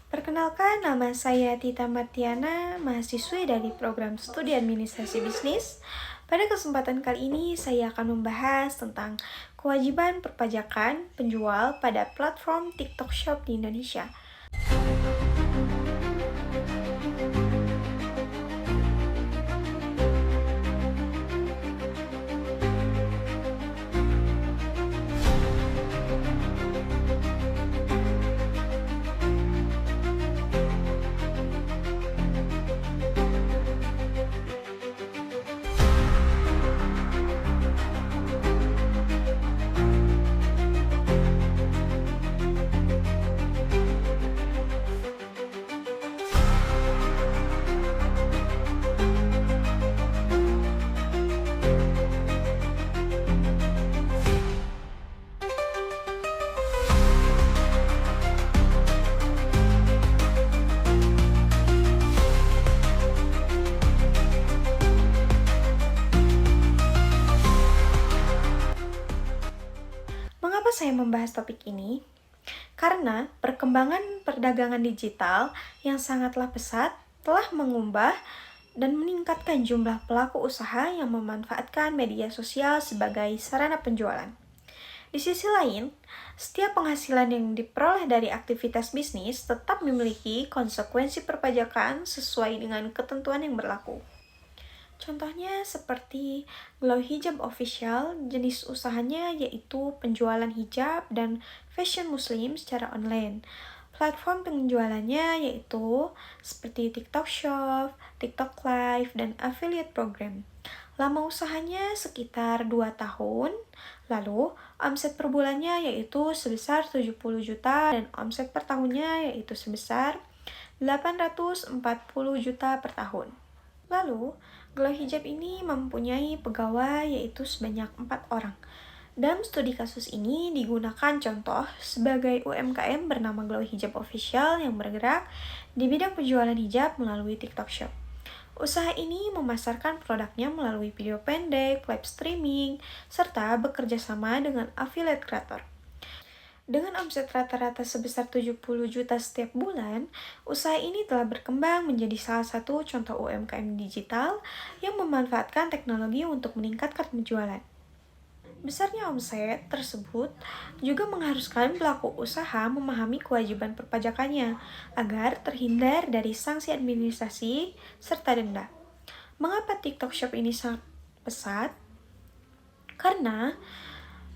Perkenalkan, nama saya Tita Martiana, mahasiswi dari program studi administrasi bisnis. Pada kesempatan kali ini, saya akan membahas tentang kewajiban perpajakan penjual pada platform TikTok Shop di Indonesia. Mengapa saya membahas topik ini? Karena perkembangan perdagangan digital yang sangatlah pesat telah mengubah dan meningkatkan jumlah pelaku usaha yang memanfaatkan media sosial sebagai sarana penjualan. Di sisi lain, setiap penghasilan yang diperoleh dari aktivitas bisnis tetap memiliki konsekuensi perpajakan sesuai dengan ketentuan yang berlaku. Contohnya seperti Glow Hijab Official, jenis usahanya yaitu penjualan hijab dan fashion muslim secara online. Platform penjualannya yaitu seperti TikTok Shop, TikTok Live, dan affiliate program. Lama usahanya sekitar 2 tahun, lalu omset per bulannya yaitu sebesar 70 juta dan omset per tahunnya yaitu sebesar 840 juta per tahun. Lalu, Glow Hijab ini mempunyai pegawai yaitu sebanyak 4 orang. Dalam studi kasus ini digunakan contoh sebagai UMKM bernama Glow Hijab Official yang bergerak di bidang penjualan hijab melalui TikTok Shop. Usaha ini memasarkan produknya melalui video pendek, live streaming, serta bekerja sama dengan affiliate creator. Dengan omset rata-rata sebesar 70 juta setiap bulan, usaha ini telah berkembang menjadi salah satu contoh UMKM digital yang memanfaatkan teknologi untuk meningkatkan penjualan. Besarnya omset tersebut juga mengharuskan pelaku usaha memahami kewajiban perpajakannya agar terhindar dari sanksi administrasi serta denda. Mengapa TikTok Shop ini sangat pesat? Karena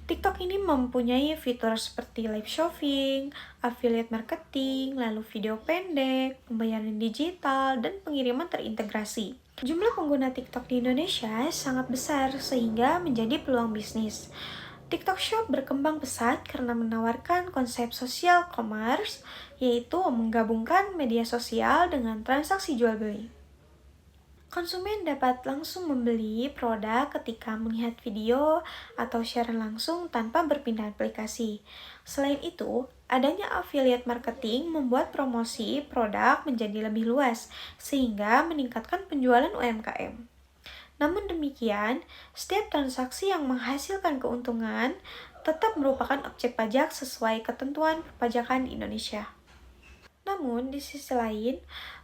TikTok ini mempunyai fitur seperti live shopping, affiliate marketing, lalu video pendek, pembayaran digital, dan pengiriman terintegrasi. Jumlah pengguna TikTok di Indonesia sangat besar sehingga menjadi peluang bisnis. TikTok Shop berkembang pesat karena menawarkan konsep social commerce, yaitu menggabungkan media sosial dengan transaksi jual beli. Konsumen dapat langsung membeli produk ketika melihat video atau share langsung tanpa berpindah aplikasi. Selain itu, adanya affiliate marketing membuat promosi produk menjadi lebih luas, sehingga meningkatkan penjualan UMKM. Namun demikian, setiap transaksi yang menghasilkan keuntungan tetap merupakan objek pajak sesuai ketentuan perpajakan di Indonesia. Namun, di sisi lain,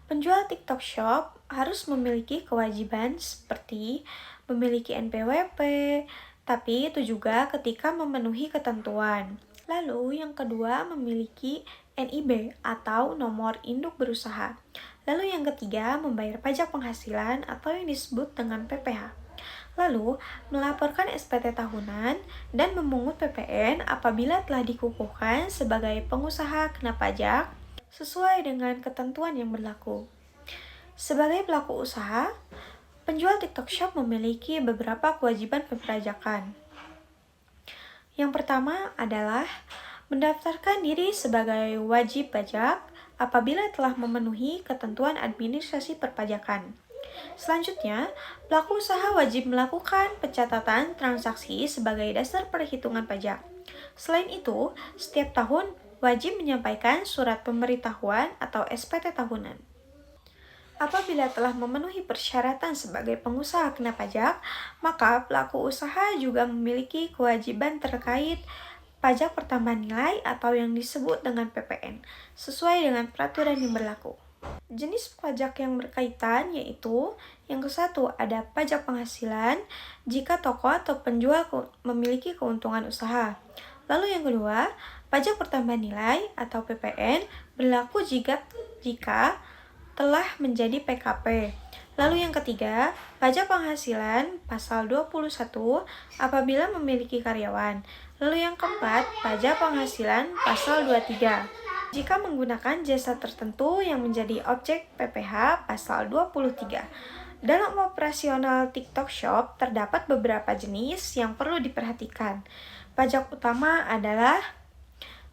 penjual TikTok Shop harus memiliki kewajiban seperti memiliki NPWP, tapi itu juga ketika memenuhi ketentuan. Lalu yang kedua memiliki NIB atau nomor induk berusaha. Lalu yang ketiga membayar pajak penghasilan atau yang disebut dengan PPh. Lalu melaporkan SPT tahunan dan memungut PPN apabila telah dikukuhkan sebagai pengusaha kena pajak sesuai dengan ketentuan yang berlaku. Sebagai pelaku usaha, penjual TikTok Shop memiliki beberapa kewajiban perpajakan. Yang pertama adalah mendaftarkan diri sebagai wajib pajak apabila telah memenuhi ketentuan administrasi perpajakan. Selanjutnya, pelaku usaha wajib melakukan pencatatan transaksi sebagai dasar perhitungan pajak. Selain itu, setiap tahun wajib menyampaikan surat pemberitahuan atau SPT tahunan. Apabila telah memenuhi persyaratan sebagai pengusaha kena pajak, maka pelaku usaha juga memiliki kewajiban terkait pajak pertambahan nilai atau yang disebut dengan PPN, sesuai dengan peraturan yang berlaku. Jenis pajak yang berkaitan yaitu yang ke-1 ada pajak penghasilan jika toko atau penjual memiliki keuntungan usaha. Lalu yang kedua, pajak pertambahan nilai atau PPN berlaku jika telah menjadi PKP. Lalu yang ketiga, pajak penghasilan pasal 21 apabila memiliki karyawan. Lalu yang keempat, pajak penghasilan pasal 23. Jika menggunakan jasa tertentu yang menjadi objek PPh pasal 23. Dalam operasional TikTok Shop terdapat beberapa jenis yang perlu diperhatikan. Pajak utama adalah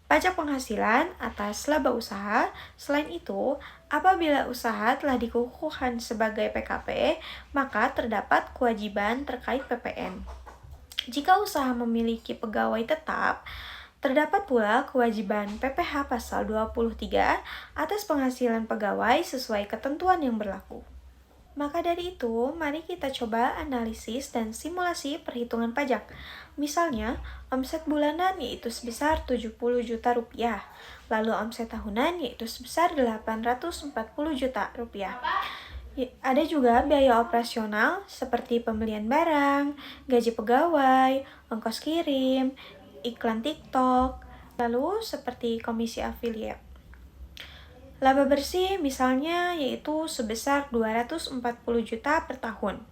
pajak penghasilan atas laba usaha. Selain itu, apabila usaha telah dikukuhkan sebagai PKP, maka terdapat kewajiban terkait PPN. Jika usaha memiliki pegawai tetap, terdapat pula kewajiban PPh pasal 23 atas penghasilan pegawai sesuai ketentuan yang berlaku. Maka dari itu, mari kita coba analisis dan simulasi perhitungan pajak. Misalnya, omset bulanan yaitu sebesar 70 juta rupiah, lalu omset tahunan yaitu sebesar 840 juta rupiah. Ada juga biaya operasional seperti pembelian barang, gaji pegawai, ongkos kirim, iklan TikTok, lalu seperti komisi afiliat. Laba bersih misalnya yaitu sebesar 240 juta per tahun.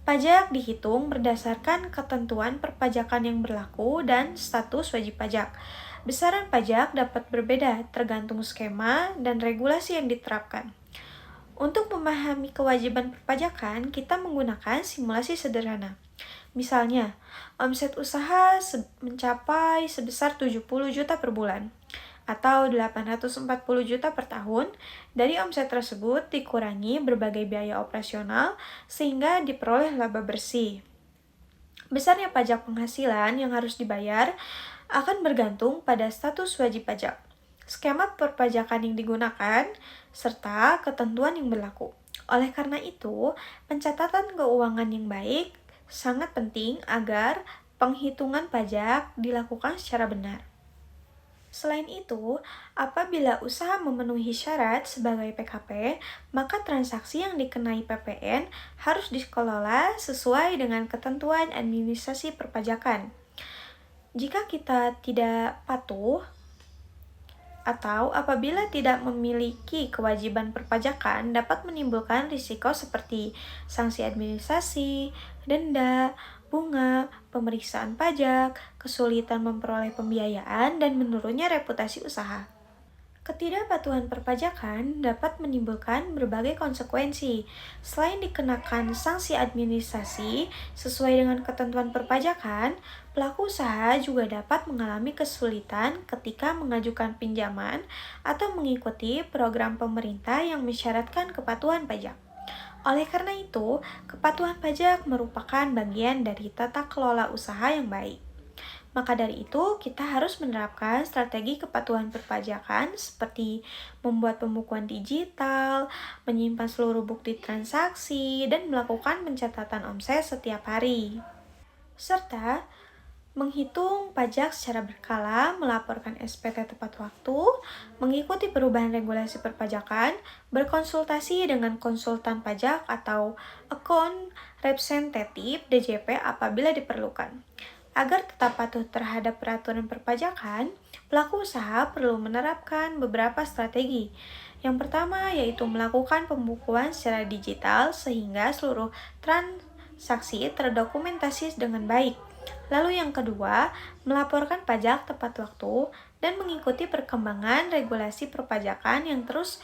Pajak dihitung berdasarkan ketentuan perpajakan yang berlaku dan status wajib pajak. Besaran pajak dapat berbeda tergantung skema dan regulasi yang diterapkan. Untuk memahami kewajiban perpajakan, kita menggunakan simulasi sederhana. Misalnya, omset usaha mencapai sebesar 70 juta per bulan atau 840 juta per tahun. Dari omset tersebut dikurangi berbagai biaya operasional sehingga diperoleh laba bersih. Besarnya pajak penghasilan yang harus dibayar akan bergantung pada status wajib pajak, skema perpajakan yang digunakan, serta ketentuan yang berlaku. Oleh karena itu, pencatatan keuangan yang baik sangat penting agar penghitungan pajak dilakukan secara benar. Selain itu, apabila usaha memenuhi syarat sebagai PKP, maka transaksi yang dikenai PPN harus dikelola sesuai dengan ketentuan administrasi perpajakan. Jika kita tidak patuh atau apabila tidak memiliki kewajiban perpajakan dapat menimbulkan risiko seperti sanksi administrasi, denda, bunga, pemeriksaan pajak, kesulitan memperoleh pembiayaan, dan menurunnya reputasi usaha. Ketidakpatuhan perpajakan dapat menimbulkan berbagai konsekuensi. Selain dikenakan sanksi administrasi sesuai dengan ketentuan perpajakan, pelaku usaha juga dapat mengalami kesulitan ketika mengajukan pinjaman atau mengikuti program pemerintah yang mensyaratkan kepatuhan pajak. Oleh karena itu, kepatuhan pajak merupakan bagian dari tata kelola usaha yang baik. Maka dari itu, kita harus menerapkan strategi kepatuhan perpajakan seperti membuat pembukuan digital, menyimpan seluruh bukti transaksi, dan melakukan pencatatan omset setiap hari. Serta menghitung pajak secara berkala, melaporkan SPT tepat waktu, mengikuti perubahan regulasi perpajakan, berkonsultasi dengan konsultan pajak atau account representative DJP apabila diperlukan. Agar tetap patuh terhadap peraturan perpajakan, pelaku usaha perlu menerapkan beberapa strategi. Yang pertama yaitu melakukan pembukuan secara digital sehingga seluruh transaksi terdokumentasi dengan baik. Lalu yang kedua, melaporkan pajak tepat waktu dan mengikuti perkembangan regulasi perpajakan yang terus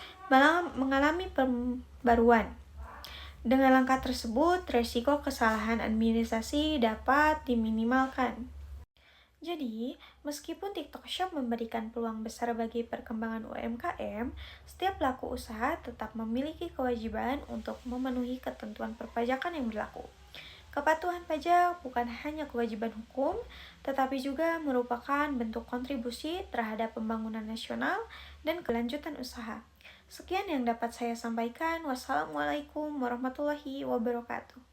mengalami pembaruan. Dengan langkah tersebut, resiko kesalahan administrasi dapat diminimalkan. Jadi, meskipun TikTok Shop memberikan peluang besar bagi perkembangan UMKM, setiap pelaku usaha tetap memiliki kewajiban untuk memenuhi ketentuan perpajakan yang berlaku. Kepatuhan pajak bukan hanya kewajiban hukum, tetapi juga merupakan bentuk kontribusi terhadap pembangunan nasional dan kelanjutan usaha. Sekian yang dapat saya sampaikan. Wassalamualaikum warahmatullahi wabarakatuh.